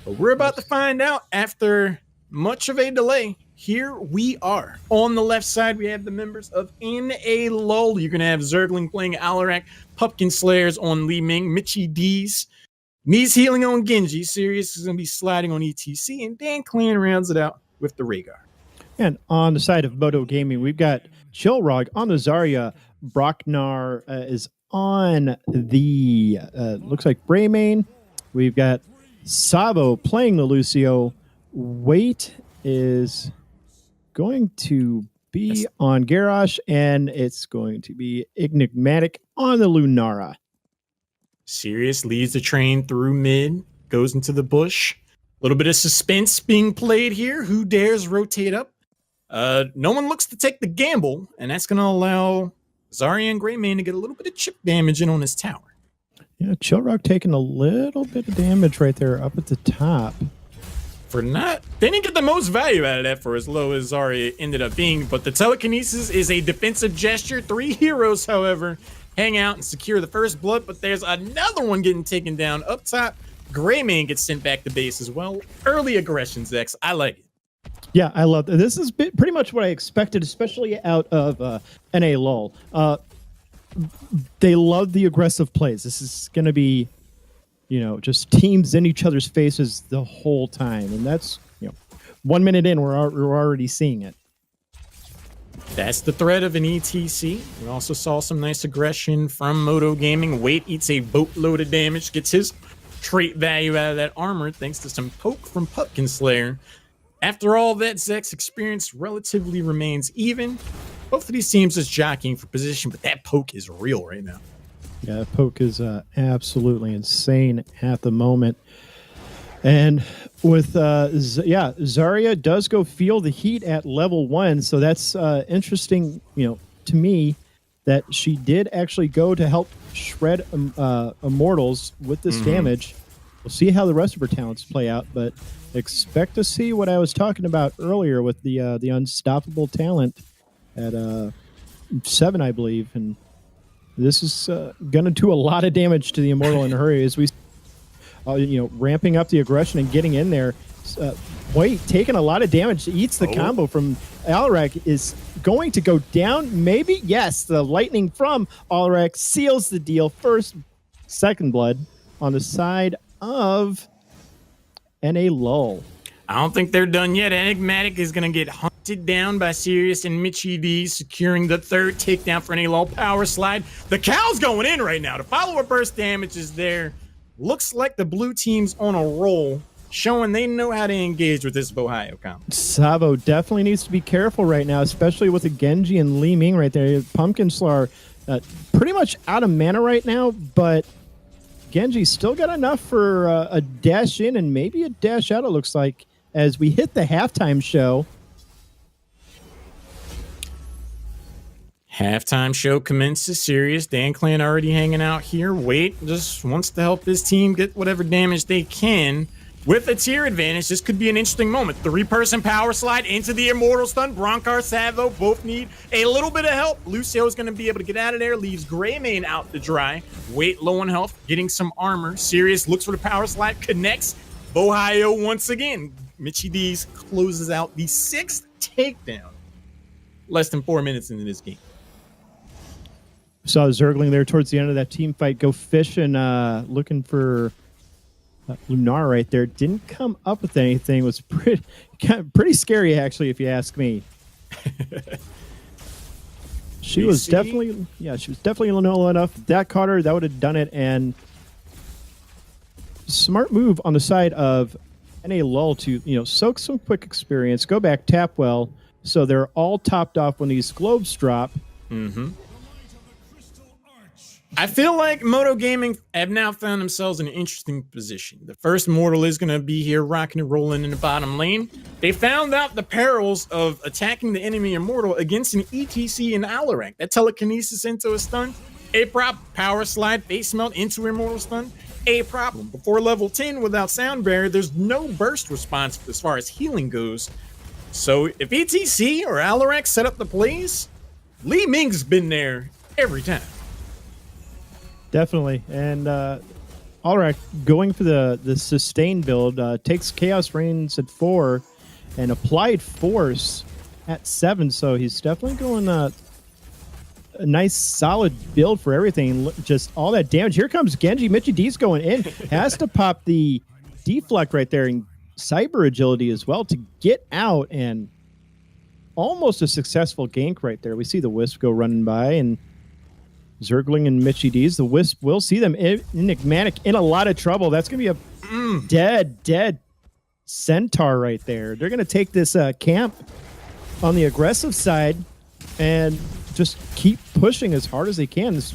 But we're about to find out after much of a delay. Here we are. On the left side, we have the members of NA Lull. You're going to have Zergling playing Alarak, Pumpkin Slayers on Li Ming, Mitchie D's Needs Healing on Genji, Sirius is going to be sliding on ETC, and Dan Clan rounds it out with the Rhaegar. And on the side of Modo Gaming, we've got Chillrog on the Zarya. Brocknar is on the, looks like Braymane. We've got Sabo playing the Lucio. Wait is going to be on Garrosh, and it's going to be Enigmatic on the Lunara. Sirius leads the train through mid, goes into the bush. A little bit of suspense being played here. Who dares rotate up? No one looks to take the gamble, and that's going to allow Zarya and Greymane to get a little bit of chip damage in on his tower. Yeah, Chillrock taking a little bit of damage right there up at the top. They didn't get the most value out of that for as low as Zarya ended up being, but the telekinesis is a defensive gesture. 3 heroes, however, hang out and secure the first blood, but there's another one getting taken down up top. Greymane gets sent back to base as well. Early aggression, Zex. I like it. Yeah, I love it. This is pretty much what I expected, especially out of NA Lull. They love the aggressive plays. This is going to be, just teams in each other's faces the whole time. And that's, 1 minute in, we're already seeing it. That's the threat of an ETC. We also saw some nice aggression from Modo Gaming. Wait eats a boatload of damage, gets his trait value out of that armor thanks to some poke from Pumpkin Slayer. After all that, Zek's experience relatively remains even. Both of these teams is jockeying for position, but that poke is real right now. Yeah, poke is absolutely insane at the moment. And with Zarya does go feel the heat at level 1, so that's interesting, to me, that she did actually go to help shred Immortals with this damage. We'll see how the rest of her talents play out, but expect to see what I was talking about earlier with the unstoppable talent at 7, I believe, and this is going to do a lot of damage to the Immortal in a hurry as we, ramping up the aggression and getting in there. Wait, taking a lot of damage. Eats the combo from Alarak is going to go down. Maybe, yes, the lightning from Alarak seals the deal. Second blood on the side of NA Lull. I don't think they're done yet. Enigmatic is going to get hunted down by Sirius and Mitchie D, securing the third takedown for an A-Lull power slide. The cow's going in right now. The follower burst damage is there. Looks like the blue team's on a roll, showing they know how to engage with this Bohio combo. Savo definitely needs to be careful right now, especially with the Genji and Li Ming right there. Pumpkin Slayer pretty much out of mana right now, but Genji's still got enough for a dash in and maybe a dash out, it looks like, as we hit the halftime show. Halftime show commences. Sirius, Dan Clan already hanging out here. Wait, just wants to help his team get whatever damage they can. With a tier advantage, this could be an interesting moment. 3-person power slide into the Immortal Stun. Bronkar, Savo both need a little bit of help. Lucio is going to be able to get out of there. Leaves Greymane out to dry. Wait, low on health, getting some armor. Sirius looks for the power slide, connects. Bohio once again. Mitchie D's closes out the 6th takedown. Less than 4 minutes into this game. Saw Zergling there towards the end of that team fight go fishing, looking for Lunar right there. Didn't come up with anything. Was pretty scary, actually, if you ask me. She was definitely low enough. If that caught her, that would have done it. And smart move on the side of NA Lull to soak some quick experience, go back, tap well, so they're all topped off when these globes drop. Mm-hmm. I feel like Modo Gaming have now found themselves in an interesting position. The first mortal is going to be here rocking and rolling in the bottom lane. They found out the perils of attacking the enemy immortal against an ETC and Alarak. That telekinesis into a stun, a prop, power slide, face melt into immortal stun, a problem. Before level 10 without sound barrier, there's no burst response as far as healing goes. So if ETC or Alarak set up the plays, Li Ming's been there every time. Definitely. And Alarak going for the sustain build, takes Chaos Reigns at 4 and Applied Force at 7. So he's definitely going a nice solid build for everything. Just all that damage. Here comes Genji. Mitchie D's going in. Has to pop the deflect right there and cyber agility as well to get out, and almost a successful gank right there. We see the Wisp go running by, and Zergling and Mitchie D's. The Wisp will see them. Enigmatic in a lot of trouble. That's going to be a dead Centaur right there. They're going to take this camp on the aggressive side and just keep pushing as hard as they can. This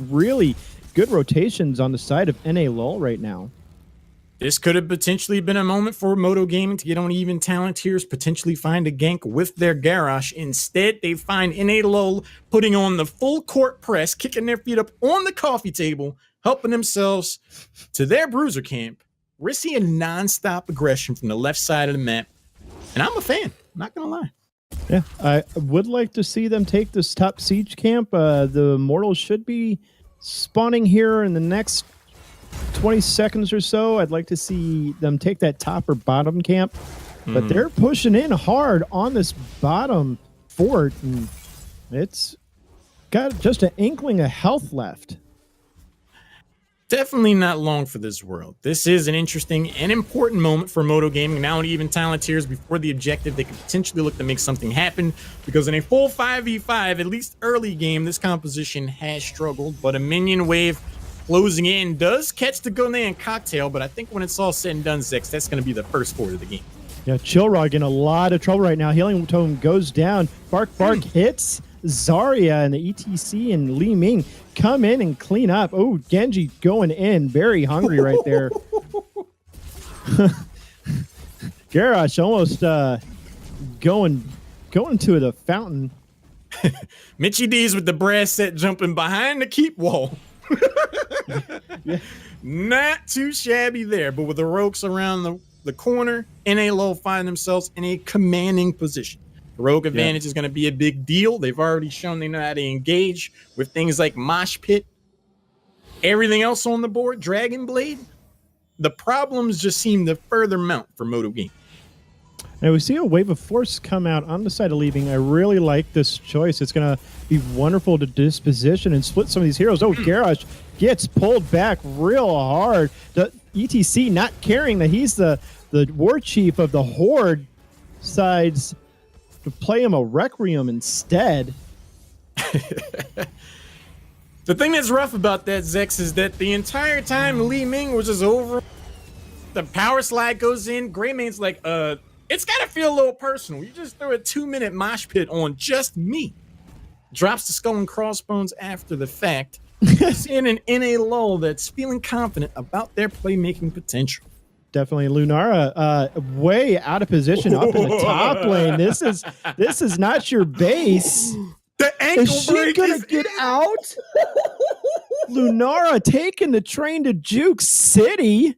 really good rotations on the side of NA Lull right now. This could have potentially been a moment for Modo Gaming to get on even talent tiers, potentially find a gank with their Garrosh. Instead, they find NA Lull putting on the full court press, kicking their feet up on the coffee table, helping themselves to their bruiser camp. We're seeing nonstop aggression from the left side of the map, and I'm a fan, I'm not going to lie. Yeah, I would like to see them take this top siege camp. The Mortals should be spawning here in the next 20 seconds or so. I'd like to see them take that top or bottom camp, but they're pushing in hard on this bottom fort, and it's got just an inkling of health left. Definitely not long for this world. This is an interesting and important moment for Modo Gaming. Now on even talent tiers before the objective, they could potentially look to make something happen, because in a full 5v5, at least early game, this composition has struggled, but a minion wave closing in does catch the Gonan cocktail, but I think when it's all said and done, Zex, that's going to be the first fort of the game. Yeah, Chillrog in a lot of trouble right now. Healing Tome goes down. Bark hits Zarya, and the ETC and Li Ming come in and clean up. Oh, Genji going in. Very hungry right there. Garrosh almost going to the fountain. Mitchie D's with the brass set jumping behind the keep wall. Yeah. Not too shabby there, but with the Rogues around the corner, NA Lull find themselves in a commanding position. The Rogue advantage is going to be a big deal. They've already shown they know how to engage with things like Mosh Pit. Everything else on the board, Dragon Blade, the problems just seem to further mount for Modo Gaming. Now we see a wave of force come out on the side of leaving. I really like this choice. It's going to be wonderful to disposition and split some of these heroes. Oh, Garrosh gets pulled back real hard. The ETC not caring that he's the war chief of the Horde sides to play him a Requiem instead. The thing that's rough about that, Zex, is that the entire time Li Ming was just over, the power slide goes in. Greymane's like, it's gotta feel a little personal. You just threw a 2-minute mosh pit on just me. Drops the skull and crossbones after the fact. In an NA lull that's feeling confident about their playmaking potential. Definitely Lunara way out of position up in the top lane. This is not your base. The ankle is she break gonna get out? Lunara taking the train to Juke City.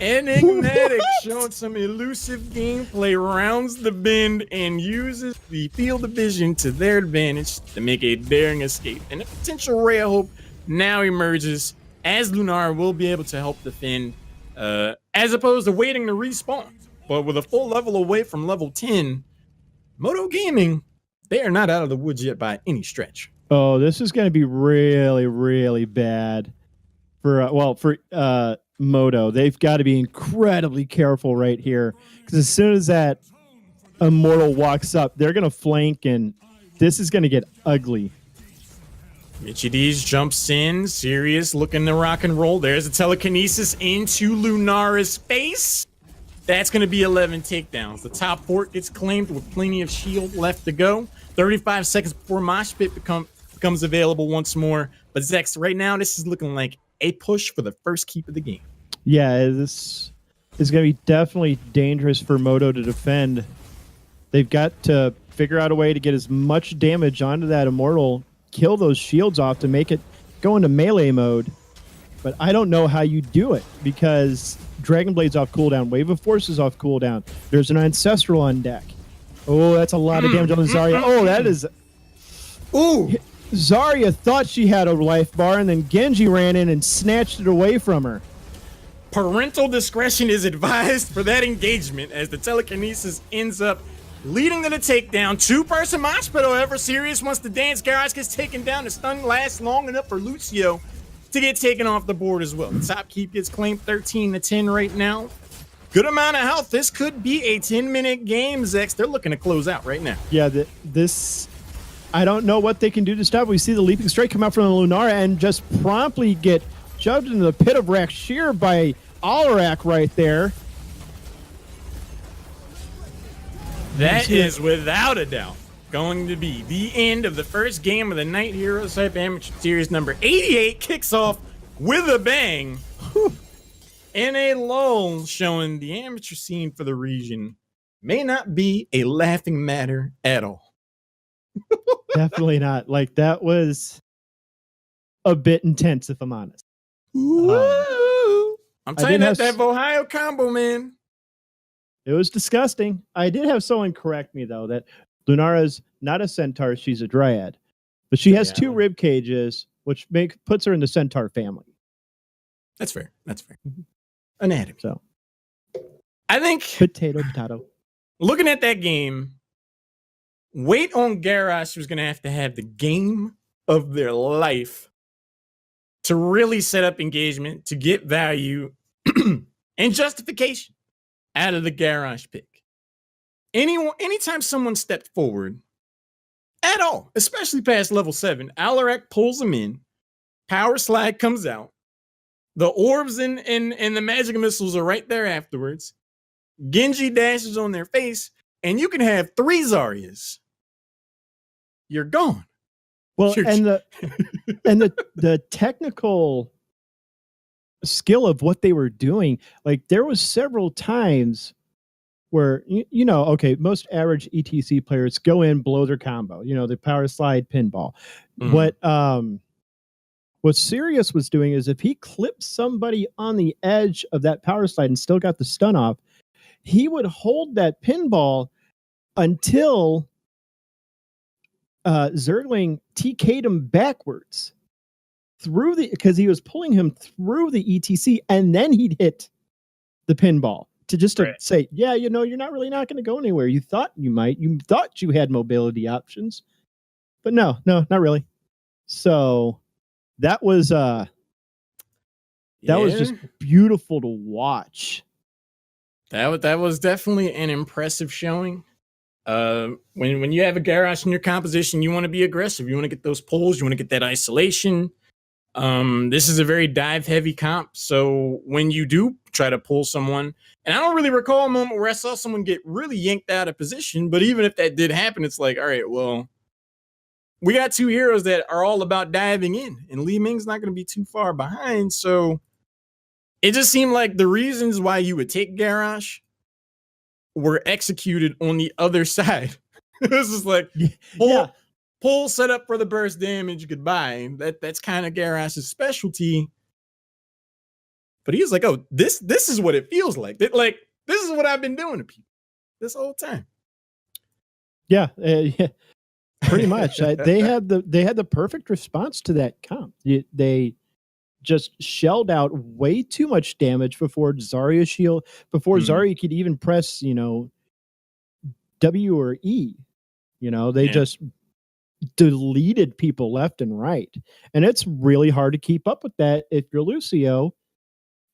Enigmatic showing some elusive gameplay, rounds the bend, and uses the field of vision to their advantage to make a daring escape. And a potential ray of hope now emerges as Lunara will be able to help defend, as opposed to waiting to respawn. But with a full level away from level 10, Modo Gaming, they are not out of the woods yet by any stretch. Oh, this is going to be really, really bad for Modo. They've got to be incredibly careful right here, because as soon as that Immortal walks up, they're going to flank, and this is going to get ugly. Michidis jumps in, Sirius looking to rock and roll. There's a telekinesis into Lunara's face. That's going to be 11 takedowns. The top port gets claimed with plenty of shield left to go. 35 seconds before Mosh Pit becomes available once more. But Zex, right now, this is looking like a push for the first keep of the game. Yeah, this is going to be definitely dangerous for Modo to defend. They've got to figure out a way to get as much damage onto that Immortal, kill those shields off to make it go into melee mode. But I don't know how you do it, because Dragon Blade's off cooldown, Wave of Force is off cooldown. There's an Ancestral on deck. Oh, that's a lot of damage on the Zarya. Oh, that is... Ooh! Zarya thought she had a life bar, and then Genji ran in and snatched it away from her. Parental discretion is advised for that engagement, as the telekinesis ends up leading to the takedown. Two-person mosh pit, however. Sirius wants to dance. Garage gets taken down. The stun lasts long enough for Lucio to get taken off the board as well. The top keep gets claimed 13-10 right now. Good amount of health. This could be a 10-minute game, Zex. They're looking to close out right now. Yeah, this... I don't know what they can do to stop. We see the leaping strike come out from the Lunara and just promptly get shoved into the pit of Rakshir by Alarak right there. That is without a doubt going to be the end of the first game of the night. HeroesHype Amateur Series number 88 kicks off with a bang. In a lull, showing the amateur scene for the region may not be a laughing matter at all. Definitely not. Like, that was a bit intense, if I'm honest. I'm telling you that Ohio combo, man. It was disgusting. I did have someone correct me, though, that Lunara's not a centaur, she's a dryad. But she has two rib cages, which puts her in the centaur family. That's fair. That's fair. Anatomy. So, I think... Potato. Looking at that game, wait on Garrosh was going to have the game of their life to really set up engagement, to get value and justification out of the Garrosh pick. Anytime someone stepped forward at all, especially past level 7, Alarak pulls them in, power slide comes out, the orbs and the magic missiles are right there afterwards, Genji dashes on their face, and you can have 3 Zaryas. You're gone. Well, and the technical skill of what they were doing, like, there was several times where, okay, most average ETC players go in, blow their combo, the power slide pinball. Mm-hmm. What Sirius was doing is, if he clipped somebody on the edge of that power slide and still got the stun off, he would hold that pinball until Zergling TK'd him backwards because he was pulling him through the ETC, and then he'd hit the pinball to say, yeah, you're not going to go anywhere. You thought you might. You thought you had mobility options, but no, not really. So that was was just beautiful to watch. That was definitely an impressive showing. When you have a Garrosh in your composition, you want to be aggressive. You want to get those pulls. You want to get that isolation. This is a very dive heavy comp. So when you do try to pull someone, and I don't really recall a moment where I saw someone get really yanked out of position, but even if that did happen, it's like, all right, well, we got two heroes that are all about diving in, and Li Ming's not going to be too far behind. So it just seemed like the reasons why you would take Garrosh were executed on the other side. This is like, pull set up for the burst damage, goodbye. That's kind of Garrosh's specialty. But he was like, oh, this is what it feels like. Like, this is what I've been doing to people this whole time. Yeah, pretty much. They had the perfect response to that comp. They just shelled out way too much damage before Zarya shield, before Zarya could even press, W or E. They just deleted people left and right. And it's really hard to keep up with that if you're Lucio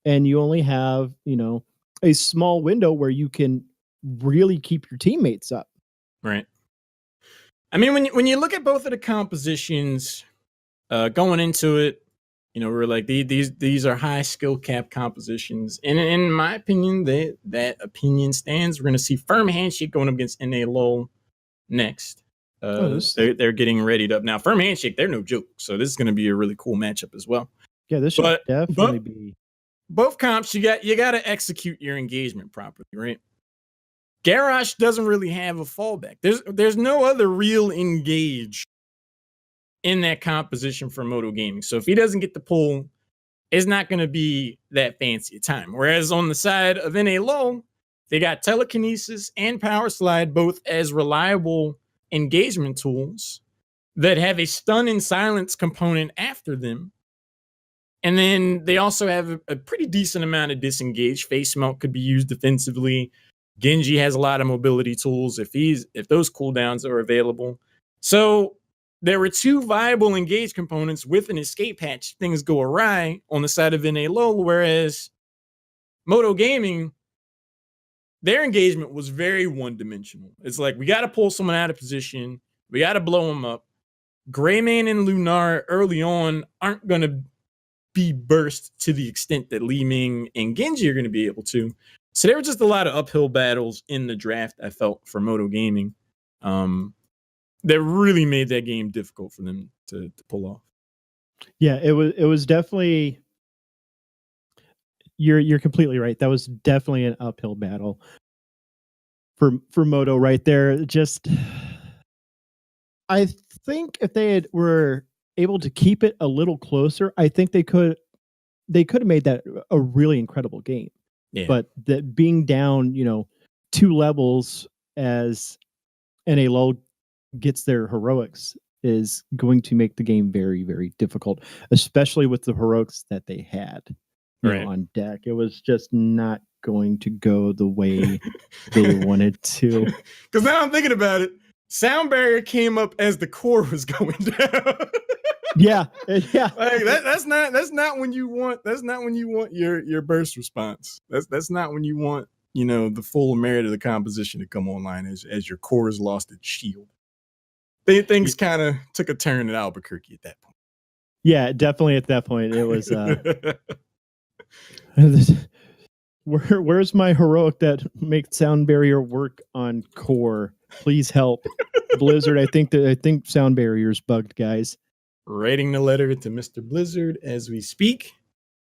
and you only have, a small window where you can really keep your teammates up. Right. I mean, when you look at both of the compositions going into it, we're like, these are high skill cap compositions. And in my opinion, that opinion stands. We're going to see Firm Handshake going up against NA LOL next. They're getting readied up now. Firm Handshake, they're no joke. So this is going to be a really cool matchup as well. Yeah, this should definitely be. Both comps, you got to execute your engagement properly, right? Garrosh doesn't really have a fallback. There's no other real engage in that composition for Modo Gaming. So if he doesn't get the pull, it's not going to be that fancy a time. Whereas on the side of NA LOL, they got telekinesis and power slide both as reliable engagement tools that have a stun and silence component after them. And then they also have a pretty decent amount of disengage. Face melt could be used defensively. Genji has a lot of mobility tools if those cooldowns are available. So there were two viable engage components with an escape hatch. Things go awry on the side of NA LOL, whereas Modo Gaming, their engagement was very one-dimensional. It's like, we got to pull someone out of position. We got to blow them up. Greymane and Lunar early on aren't going to be burst to the extent that Li Ming and Genji are going to be able to. So there were just a lot of uphill battles in the draft, I felt, for Modo Gaming. That really made that game difficult for them to pull off. Yeah, it was definitely. You're completely right. That was definitely an uphill battle for Modo right there. Just, I think if they were able to keep it a little closer, I think they could have made that a really incredible game. Yeah. But that being down, 2 levels as NA LOL gets their heroics is going to make the game very, very difficult, especially with the heroics that they had on deck. It was just not going to go the way they wanted to. Because now I'm thinking about it, sound barrier came up as the core was going down. Yeah. Like that's not when you want your burst response. That's not when you want the full merit of the composition to come online as your core has lost its shield. Things kind of took a turn at Albuquerque at that point. Yeah, definitely at that point it was. Where's my heroic that makes sound barrier work on core? Please help, Blizzard. I think sound barrier's bugged, guys. Writing the letter to Mr. Blizzard as we speak.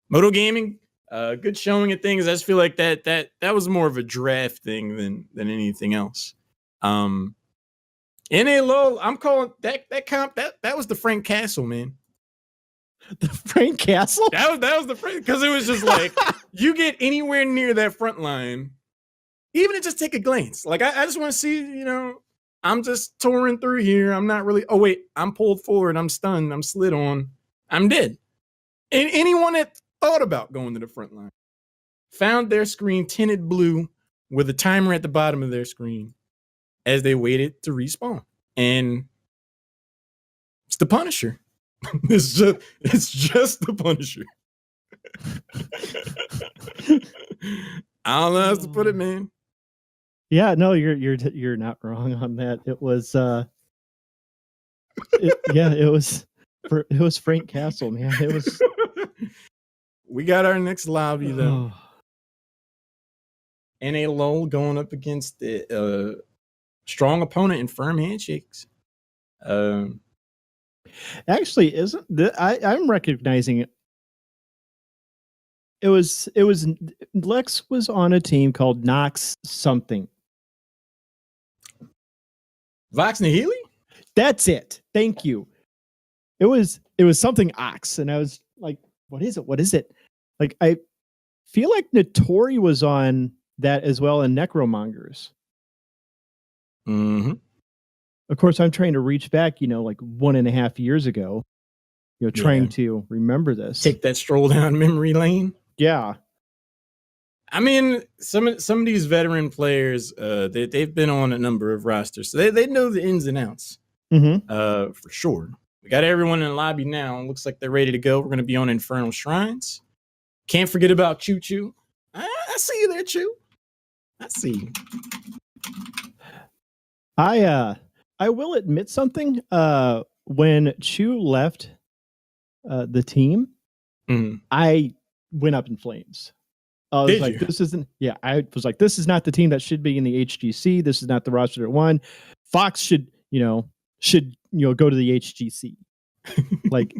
Modo Gaming, good showing of things. I just feel like that was more of a draft thing than anything else. NA LOL, I'm calling that comp that was the Frank Castle, man. The Frank Castle? That was the Frank, because it was just like, you get anywhere near that front line, even to just take a glance. Like I just want to see, I'm just touring through here. I'm not really. Oh wait, I'm pulled forward. I'm stunned. I'm slid on. I'm dead. And anyone that thought about going to the front line found their screen tinted blue with a timer at the bottom of their screen as they waited to respawn. And it's the Punisher. It's just the Punisher. I don't know how else to put it, man. Yeah, no, you're not wrong on that. It was it was Frank Castle, man. It was We got our next lobby though. oh. NA Lowell going up against the strong opponent in firm handshakes. Actually, I'm recognizing it. It was Lex was on a team called Knox something. Vox Nihili? That's it. Thank you. It was something Ox, and I was like, what is it? What is it? Like, I feel like Notori was on that as well, and Necromongers. Mm-hmm. Of course, I'm trying to reach back, like 1.5 years ago, trying to remember this. Take that stroll down memory lane. Yeah. I mean, some of these veteran players, they've been on a number of rosters, so they know the ins and outs. Mm-hmm. For sure. We got everyone in the lobby now. Looks like they're ready to go. We're going to be on Infernal Shrines. Can't forget about Choo Choo. I see you there, Choo. I see you. I will admit something. When Chu left the team, I went up in flames. I was like, this isn't. Yeah, I was like, this is not the team that should be in the HGC. This is not the roster that won. Fox should go to the HGC, like,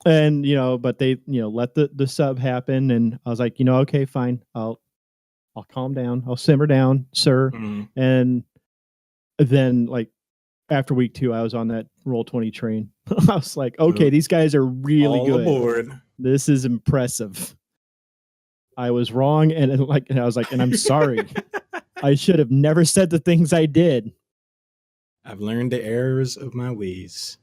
and but they let the sub happen, and I was like, okay, fine, I'll calm down, I'll simmer down, sir, and then like after week 2, I was on that Roll20 train. I was like, okay, these guys are really all good. Aboard. This is impressive. I was wrong, and I was like, and I'm sorry. I should have never said the things I did. I've learned the errors of my ways.